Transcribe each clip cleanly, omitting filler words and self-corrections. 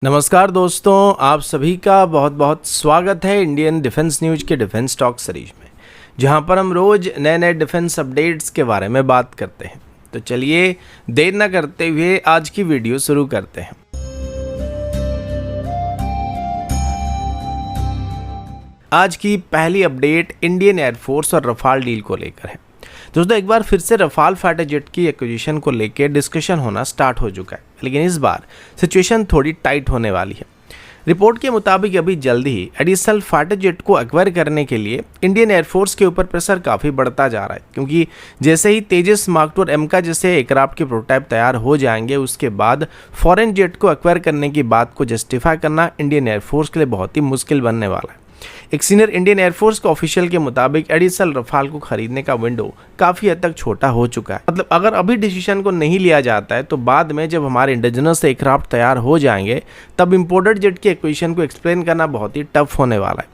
नमस्कार दोस्तों, आप सभी का बहुत बहुत स्वागत है इंडियन डिफेंस न्यूज के डिफेंस टॉक सीरीज में, जहां पर हम रोज नए नए डिफेंस अपडेट्स के बारे में बात करते हैं। तो चलिए देर न करते हुए आज की वीडियो शुरू करते हैं। आज की पहली अपडेट इंडियन एयरफोर्स और रफाल डील को लेकर है। दोस्तों, एक बार फिर से रफाल फाइटर जेट की एक्विजिशन को लेकर डिस्कशन होना स्टार्ट हो चुका है, लेकिन इस बार सिचुएशन थोड़ी टाइट होने वाली है। रिपोर्ट के मुताबिक अभी जल्दी ही एडिशनल फाइटर जेट को एक्वायर करने के लिए इंडियन एयरफोर्स के ऊपर प्रेशर काफ़ी बढ़ता जा रहा है, क्योंकि जैसे ही तेजस मार्क II और एमका जैसे एयरक्राफ्ट के प्रोटोटाइप तैयार हो जाएंगे, उसके बाद फॉरेन जेट को एक्वायर करने की बात को जस्टिफाई करना इंडियन एयरफोर्स के लिए बहुत ही मुश्किल बनने वाला है। एक सीनियर इंडियन एयरफोर्स के ऑफिशियल के मुताबिक एडिशनल रफाल को खरीदने का विंडो काफी हद तक छोटा हो चुका है। मतलब अगर अभी डिसीजन को नहीं लिया जाता है तो बाद में जब हमारे इंडिजिनस एयरक्राफ्ट तैयार हो जाएंगे तब इंपोर्टेड जेट के एक्विजिशन को एक्सप्लेन करना बहुत ही टफ होने वाला है।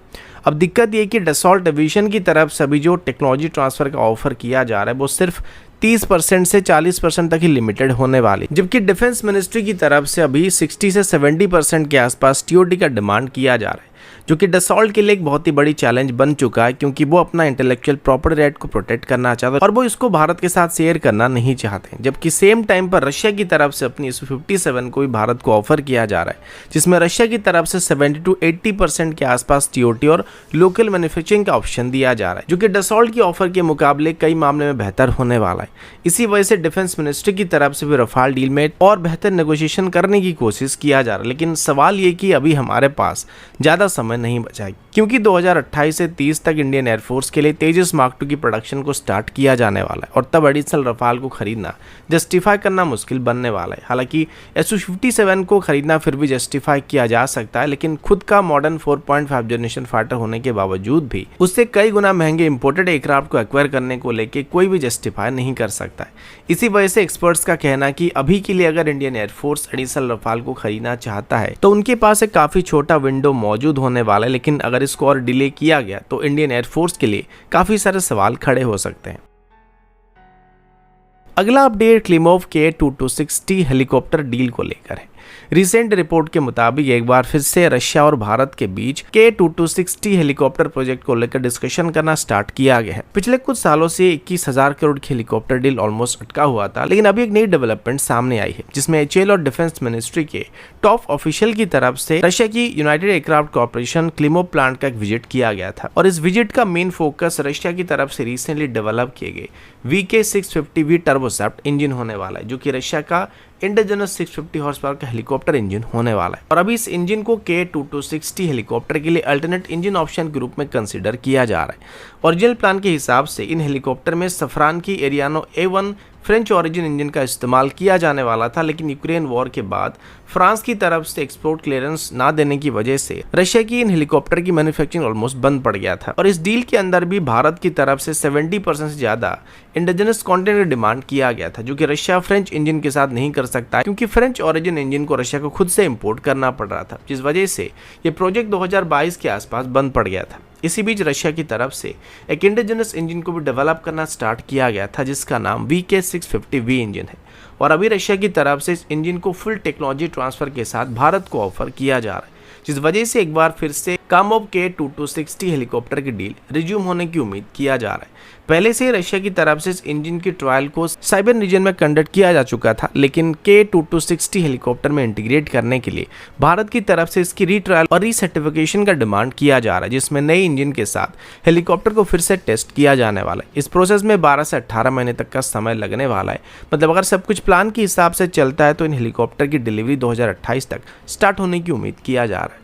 अब दिक्कत ये कि डसॉल्ट एविएशन की तरफ से अभी जो टेक्नोलॉजी ट्रांसफर का ऑफर किया जा रहा है वो सिर्फ 30% से 40% तक ही लिमिटेड होने वाली, जबकि डिफेंस मिनिस्ट्री की तरफ से अभी 60 से 70% के आसपास टीओटी का डिमांड किया जा रहा है, जो कि डसॉल्ट के लिए एक बहुत ही बड़ी चैलेंज बन चुका है, क्योंकि वो अपना इंटेलेक्चुअल प्रॉपर्टी राइट को प्रोटेक्ट करना चाहते हैं और वो इसको भारत के साथ शेयर करना नहीं चाहते। जबकि सेम टाइम पर रशिया की तरफ से अपनी Su-57 को भी भारत को ऑफर किया जा रहा है, जिसमें रशिया की तरफ से 70 to 80% के आसपास टीओटी और लोकल मैन्युफैक्चरिंग का ऑप्शन दिया जा रहा है, जो कि डसॉल्ट की ऑफर के मुकाबले कई मामले में बेहतर होने वाला है। इसी वजह से डिफेंस मिनिस्ट्री की तरफ से भी रफाल डील में और बेहतर नेगोशिएशन करने की कोशिश किया जा रहा है, लेकिन सवाल ये कि अभी हमारे पास ज़्यादा समय नहीं बचा है, क्योंकि 2028 से 30 तक इंडियन एयरफोर्स के लिए तेजस मार्क II की प्रोडक्शन को स्टार्ट किया जाने वाला है और तब एडिशनल रफाल को खरीदना जस्टिफाई करना मुश्किल बनने वाला है। हालांकि Su-57 को खरीदना फिर भी जस्टिफाई किया जा सकता है, लेकिन खुद का मॉडर्न 4.5 जनरेशन फाइटर होने के बावजूद भी उससे कई गुना महंगे इंपोर्टेड एयरक्राफ्ट को एक्वायर करने को लेकर कोई भी जस्टिफाई नहीं कर सकता है। इसी वजह से एक्सपर्ट्स का कहना कि अभी के लिए अगर इंडियन एयरफोर्स एडिशनल रफाल को खरीदना चाहता है तो उनके पास एक काफी छोटा विंडो मौजूद होने वाला है, लेकिन अगर इसको और डिले किया गया तो इंडियन एयरफोर्स के लिए काफी सारे सवाल खड़े हो सकते हैं। अगला update Klimov Ka-2260 helicopter deal को लेकर है। रिसेंट रिपोर्ट के मुताबिक एक बार फिर से रशिया और भारत के बीच Ka-2260 हेलीकॉप्टर प्रोजेक्ट को लेकर डिस्कशन करना स्टार्ट किया गया है। पिछले कुछ सालों से 21,000 करोड़ की हेलीकॉप्टर डील ऑलमोस्ट अटका हुआ था, लेकिन अभी एक नई डेवलपमेंट सामने आई है, जिसमें HAL और डिफेंस मिनिस्ट्री के टॉप ऑफिशियल की तरफ से रशिया की United aircraft corporation Klimov plant का एक विजिट किया गया था और इस विजिट का मेन फोकस रशिया की तरफ से रिसेंटली डेवलप किए गए VK650V टर्बोसैप्ट इंजन होने वाला है, जो कि रशिया का इंडिजिनस 650 हॉर्स पावर का हेलीकॉप्टर इंजन होने वाला है। और अभी इस इंजन को Ka-2260 हेलीकॉप्टर के लिए अल्टरनेट इंजन ऑप्शन के रूप में कंसीडर किया जा रहा है। ओरिजिनल प्लान के हिसाब से इन हेलीकॉप्टर में सफरान की एरियानो A1 फ्रेंच ओरिजिन इंजन का इस्तेमाल किया जाने वाला था, लेकिन यूक्रेन वॉर के बाद फ्रांस की तरफ से एक्सपोर्ट क्लियरेंस ना देने की वजह से रशिया की इन हेलीकॉप्टर की मैन्युफैक्चरिंग ऑलमोस्ट बंद पड़ गया था। और इस डील के अंदर भी भारत की तरफ से 70% से ज्यादा इंडिजिनस कंटेंट का डिमांड किया गया था, जो कि रशिया फ्रेंच इंजन के साथ नहीं कर सकता, क्योंकि फ्रेंच ओरिजिन इंजन को रशिया को खुद से इंपोर्ट करना पड़ रहा था, जिस वजह से ये प्रोजेक्ट 2022 के आसपास बंद पड़ गया था। इसी बीच रशिया की तरफ से एक इंडिजिनस इंजन को भी डेवलप करना स्टार्ट किया गया था, जिसका नाम VK650V इंजन है और अभी रशिया की तरफ से इस इंजन को फुल टेक्नोलॉजी ट्रांसफर के साथ भारत को ऑफर किया जा रहा है, जिस वजह से एक बार फिर से कामोव Ka-2260 हेलीकॉप्टर की डील रिज्यूम होने की उम्मीद किया जा रहा है। पहले से रशिया की तरफ से इस इंजन की ट्रायल को साइबर रीजन में कंडक्ट किया जा चुका था, लेकिन Ka-2260 हेलीकॉप्टर में इंटीग्रेट करने के लिए भारत की तरफ से इसकी रीट्रायल और रीसर्टिफिकेशन का डिमांड किया जा रहा है, जिसमें नए इंजन के साथ हेलीकॉप्टर को फिर से टेस्ट किया जाने वाला है। इस प्रोसेस में 12 से 18 महीने तक का समय लगने वाला है। मतलब अगर सब कुछ प्लान के हिसाब से चलता है तो इन हेलीकॉप्टर की डिलीवरी 2028 तक स्टार्ट होने की उम्मीद किया जा रहा है।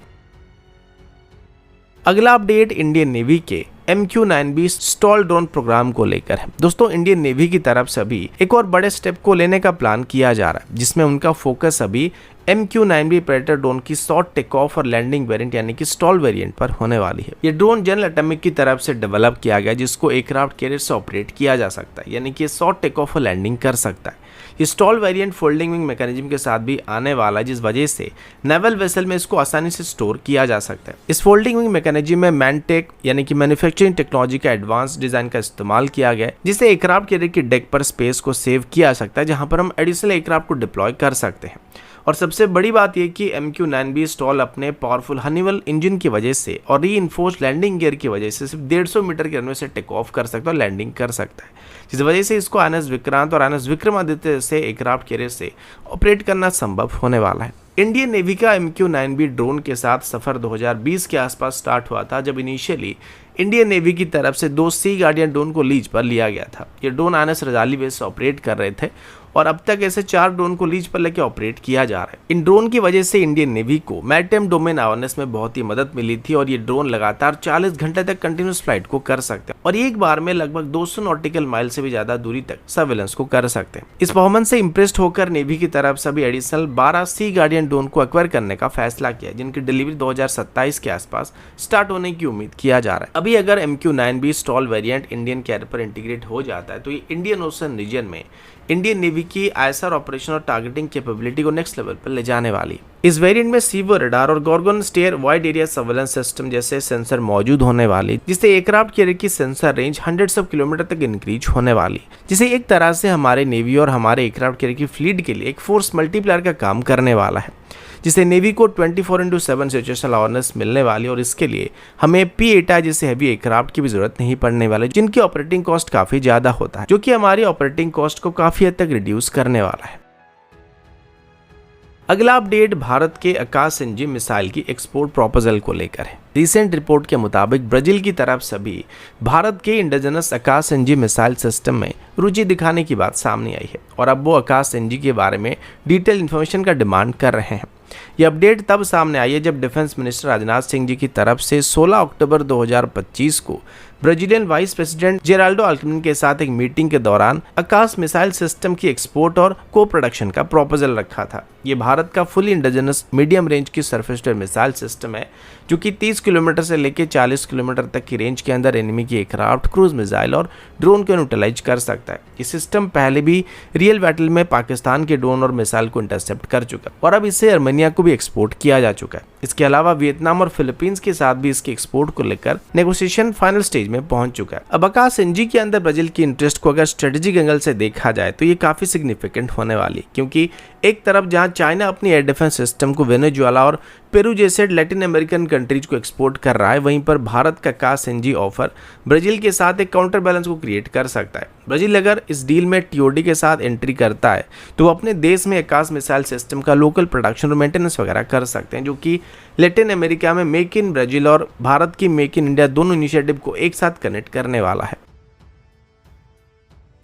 अगला अपडेट इंडियन नेवी के MQ-9B स्टॉल ड्रोन प्रोग्राम को लेकर है। दोस्तों, इंडियन नेवी की तरफ से अभी एक और बड़े स्टेप को लेने का प्लान किया जा रहा है, जिसमें उनका फोकस अभी MQ-9B प्रेडेटर ड्रोन की शॉर्ट टेक ऑफ और लैंडिंग वेरिएंट यानी कि स्टॉल वेरिएंट पर होने वाली है। ये ड्रोन जनरल एटॉमिक की तरफ से डेवलप किया गया, जिसको एयरक्राफ्ट कैरियर से ऑपरेट किया जा सकता है, यानी कि शॉर्ट टेक ऑफ और लैंडिंग कर सकता है। ये stall variant folding wing mechanism के साथ भी आने वाला है, जिस वजह से नेवल वेसल में इसको आसानी से स्टोर किया जा सकता है। इस फोल्डिंग विंग मैकेनिज्म में मैनटेक यानी कि मैन्युफैक्चरिंग टेक्नोलॉजी का एडवांस डिजाइन का इस्तेमाल किया गया है, जिससे एयरक्राफ्ट कैरियर की डेक पर स्पेस को सेव किया जा सकता है, जहां पर हम एडिशनल एयरक्राफ्ट को डिप्लॉय कर सकते हैं। और सबसे बड़ी बात यह कि MQ-9B स्टॉल अपने पावरफुल हनीवेल इंजन की वजह से और रीइंफोर्स्ड लैंडिंग गियर की वजह से सिर्फ 150 मीटर के रनवे से टेक ऑफ कर सकता है और लैंडिंग कर सकता है, जिस वजह से इसको INS विक्रांत और INS विक्रमादित्य से एयरक्राफ्ट कैरियर से ऑपरेट करना संभव होने वाला है। इंडियन नेवी का MQ-9B ड्रोन के साथ सफर 2020 के आसपास स्टार्ट हुआ था, जब इनिशियली इंडियन नेवी की तरफ से 2 सी गार्डियन ड्रोन को लीज पर लिया गया था। ये ड्रोन INS रजाली बेस से ऑपरेट कर रहे थे और अब तक ऐसे 4 ड्रोन को लीज पर लेकर ऑपरेट किया जा रहा है। इन ड्रोन की वजह से इंडियन नेवी को मैरीटाइम डोमेन अवेयरनेस में बहुत ही मदद मिली थी और ये ड्रोन लगातार 40 घंटे तक कंटिन्यूस फ्लाइट को कर सकते हैं और एक बार में लगभग 200 नॉटिकल माइल से भी ज्यादा दूरी तक सर्वेलेंस को कर सकते हैं। इस परफॉर्मेंस से इंप्रेस्ड होकर नेवी की तरफ से भी एडिशनल 12 सी गार्डियन ड्रोन को एक्वायर करने का फैसला किया, जिनकी डिलीवरी 2027 के आसपास स्टार्ट होने की उम्मीद किया जा रहा है। अभी अगर MQ-9B STOL variant Indian carrier पर इंटीग्रेट हो जाता है तो ये इंडियन ओशन रीजन में इंडियन नेवी की ISR ऑपरेशन और टारगेटिंग कैपेबिलिटी को नेक्स्ट लेवल पर ले जाने वाली। इस वेरिएंट में सीवो रडार और Gorgon Stare wide area surveillance system जैसे सेंसर मौजूद होने वाली, जिससे एयरक्राफ्ट कैरियर की sensor range hundreds of kilometre तक इंक्रीज होने वाली, जिसे एक तरह से हमारे नेवी और हमारे एयरक्राफ्ट कैरियर की फ्लीट के लिए एक फोर्स मल्टीप्लायर का काम करने वाला है, जिससे नेवी को 24/7 सिचुएशनल अवेयरनेस मिलने वाली और इसके लिए हमें P-8I जैसे हैवी एयरक्राफ्ट की भी जरूरत नहीं पड़ने वाली, जिनकी ऑपरेटिंग कॉस्ट काफी ज्यादा होता है, जो कि हमारी ऑपरेटिंग कॉस्ट को काफी हद तक रिड्यूस करने वाला है। अगला अपडेट भारत के आकाश एनजी मिसाइल की एक्सपोर्ट प्रपोजल को लेकर है। रिसेंट रिपोर्ट के मुताबिक ब्राजील की तरफ से भी भारत के इंडिजिनस आकाश एनजी मिसाइल सिस्टम में रुचि दिखाने की बात सामने आई है और अब वो आकाश एनजी के बारे में डिटेल इन्फॉर्मेशन का डिमांड कर रहे हैं। ये अपडेट तब सामने आई है जब डिफेंस मिनिस्टर राजनाथ सिंह जी की तरफ से 16 अक्टूबर 2025 को ब्राजीलियन वाइस प्रेसिडेंट जेराल्डो अल्कमिन के साथ एक मीटिंग के दौरान आकाश मिसाइल सिस्टम की एक्सपोर्ट और को प्रोडक्शन का प्रपोजल रखा था। ये भारत का फुली इंडिजिनस मीडियम रेंज की surface to air missile system है, जो कि 30 किलोमीटर से लेकर 40 किलोमीटर तक की रेंज के अंदर एनिमी की एयरक्राफ्ट, क्रूज मिसाइल और ड्रोन को न्यूट्रलाइज कर सकता है। ये सिस्टम पहले भी रियल बैटल में पाकिस्तान के ड्रोन और मिसाइल को इंटरसेप्ट कर चुका और अब इसे अर्मेनिया को भी एक्सपोर्ट किया जा चुका है। इसके अलावा वियतनाम और फिलीपींस के साथ भी इसके एक्सपोर्ट को लेकर नेगोशिएशन फाइनल स्टेज में पहुंच चुका है। अब आकाश एनजी के अंदर ब्राजील की इंटरेस्ट को अगर स्ट्रेटेजिक एंगल से देखा जाए तो ये काफी सिग्निफिकेंट होने वाली, क्योंकि एक तरफ जहां चाइना अपनी एयर डिफेंस सिस्टम को वेनेजुएला और पेरू जैसे लैटिन अमेरिकन कंट्रीज को एक्सपोर्ट कर रहा है, वहीं पर भारत का आकाश एनजी ऑफर ब्राजील के साथ एक काउंटर बैलेंस को क्रिएट कर सकता है। ब्राजील अगर इस डील में टीओडी के साथ एंट्री करता है तो वो अपने देश में आकाश मिसाइल सिस्टम का लोकल प्रोडक्शन और मेंटेनेंस वगैरह कर सकते हैं, जो कि लैटिन अमेरिका में मेक इन ब्राजील और भारत की मेक इन इंडिया दोनों इनिशिएटिव को एक साथ कनेक्ट करने वाला है।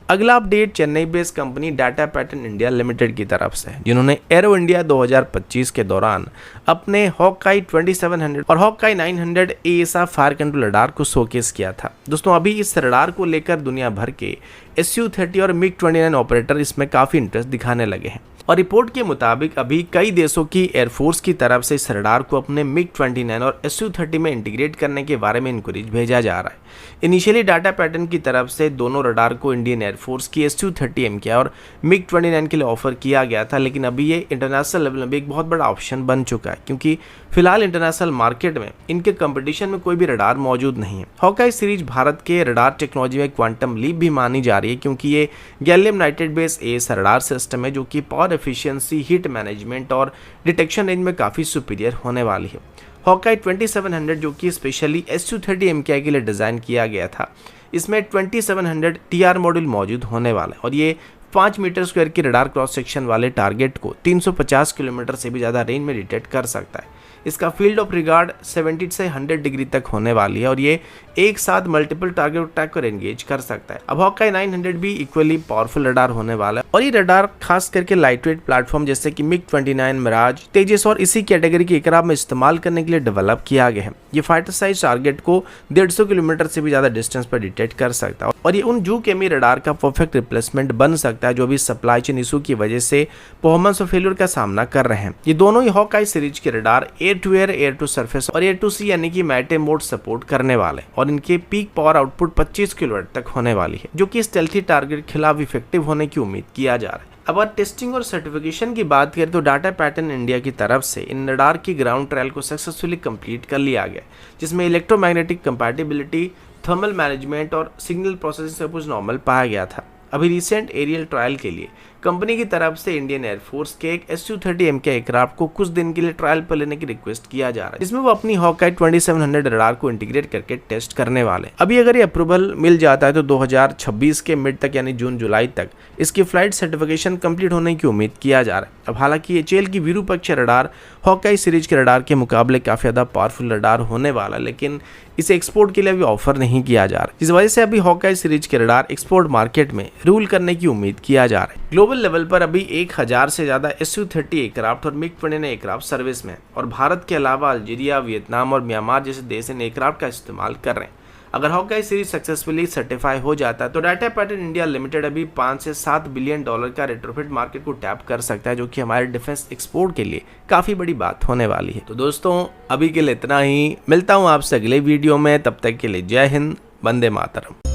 अगला update Chennai based company data pattern India limited की तरफ से है, जिन्होंने एरो इंडिया 2025 के दौरान अपने हॉकाई 2700 और Hawkeye 900 AESA fire control radar को शोकेस किया था। दोस्तों, अभी इस रडार को लेकर दुनिया भर के SU-30 और MiG-29 ऑपरेटर इसमें काफी इंटरेस्ट दिखाने लगे हैं और रिपोर्ट के मुताबिक अभी कई देशों की एयरफोर्स की तरफ से इस रडार को अपने MiG-29 और SU-30 में इंटीग्रेट करने के बारे में इंक्वायरीज भेजा जा रहा है। इनिशियली डाटा पैटर्न की तरफ से दोनों रडार को इंडियन एयरफोर्स की SU-30 MK और MiG-29 के लिए ऑफर किया गया था, लेकिन अभी ये इंटरनेशनल लेवल में भी एक बहुत बड़ा ऑप्शन बन चुका है, क्योंकि फिलहाल इंटरनेशनल मार्केट में इनके कंपटीशन में कोई भी रडार मौजूद नहीं है। हॉकाई सीरीज भारत के रडार टेक्नोलॉजी में क्वांटम लीप भी मानी जा रही है, क्योंकि ये gallium nitrate based AESA radar system है, जो कि पावर एफिशिएंसी, हीट मैनेजमेंट और डिटेक्शन रेंज में काफ़ी सुपीरियर होने वाली है। हॉकाई 2700 जो कि स्पेशली SU-30 MKI के लिए डिज़ाइन किया गया था, इसमें 2700 TR मॉड्यूल मौजूद होने वाला है और ये 5 मीटर स्क्वायर की रडार क्रॉस सेक्शन वाले टारगेट को 350 किलोमीटर से भी ज़्यादा रेंज में डिटेक्ट कर सकता है। इसका फील्ड ऑफ रिगार्ड 70 से 100 डिग्री तक होने वाली है और ये एक साथ मल्टीपल टारगेट अटैक को एंगेज कर सकता है। अब हॉकाई 900 भी इक्वली पावरफुल रडार होने वाला है और ये रडार खास करके लाइटवेट प्लेटफॉर्म जैसे कि MiG-29, मिराज, तेजस और इसी कैटेगरी के एयरक्राफ्ट में इस्तेमाल करने के लिए डेवलप किया गया है। ये फाइटर साइज टारगेट को 150 किलोमीटर से भी ज्यादा डिस्टेंस पर डिटेक्ट कर सकता है और ये उन जूकेमी रडार का परफेक्ट रिप्लेसमेंट बन सकता है जो भी सप्लाई चेन इशू की वजह से परफॉर्मेंस और फेलियर का सामना कर रहे हैं। ये दोनों ही हॉकाई सीरीज के radar air to air, air to surface और एयर टू सी यानी कि मैरिटाइम मोड सपोर्ट करने वाले और इनके पीक पावर आउटपुट 25 किलोवाट तक होने वाली है, जो कि स्टेल्थी टारगेट के खिलाफ इफेक्टिव होने की उम्मीद किया जा रहा है। अब टेस्टिंग और सर्टिफिकेशन की बात करें तो डाटा पैटर्न इंडिया की तरफ से इन रडार की ग्राउंड ट्रायल को सक्सेसफुली कंप्लीट कर लिया गया, जिसमें इलेक्ट्रोमैग्नेटिक कंपैटिबिलिटी, थर्मल मैनेजमेंट और सिग्नल प्रोसेसिंग सब कुछ नॉर्मल पाया गया था। अभी रिसेंट एरियल ट्रायल के लिए कंपनी की तरफ से इंडियन एयरफोर्स के एक Su-30MK एयरक्राफ्ट को कुछ दिन के लिए ट्रायल पर लेने की रिक्वेस्ट किया जा रहा है, जिसमें वो अपनी हॉकाई 2700 रडार को इंटीग्रेट करके टेस्ट करने वाले। अभी अगर ये अप्रूवल मिल जाता है तो 2026 के मिड तक यानी जून जुलाई तक इसकी फ्लाइट सर्टिफिकेशन कंप्लीट होने की उम्मीद किया जा रहा है। अब हालांकि HAL की विरूपाक्ष रडार हॉकाई सीरीज के रडार के मुकाबले काफी ज्यादा पावरफुल रडार होने वाला, लेकिन इसे एक्सपोर्ट के लिए अभी ऑफर नहीं किया जा रहा, जिस वजह से अभी हॉकाई सीरीज के रडार एक्सपोर्ट मार्केट में रूल करने की उम्मीद किया जा रहा है। ग्लोबल लेवल पर अभी 1000 से ज्यादा Su-30 एयरक्राफ्ट और MiG-29 एयरक्राफ्ट सर्विस में और भारत के अलावा अल्जीरिया, वियतनाम और म्यांमार जैसे देश इन एयरक्राफ्ट का इस्तेमाल कर रहे हैं। अगर हॉकाई सीरीज सक्सेसफुली सर्टिफाई हो जाता है तो डाटा पैटर्न इंडिया लिमिटेड अभी 5 से 7 बिलियन डॉलर का रेट्रोफिट मार्केट को टैप कर सकता है, जो कि हमारे डिफेंस एक्सपोर्ट के लिए काफी बड़ी बात होने वाली है। तो दोस्तों अभी के लिए इतना ही, मिलता हूं आपसे अगले वीडियो में, तब तक के लिए जय हिंद, वंदे मातरम।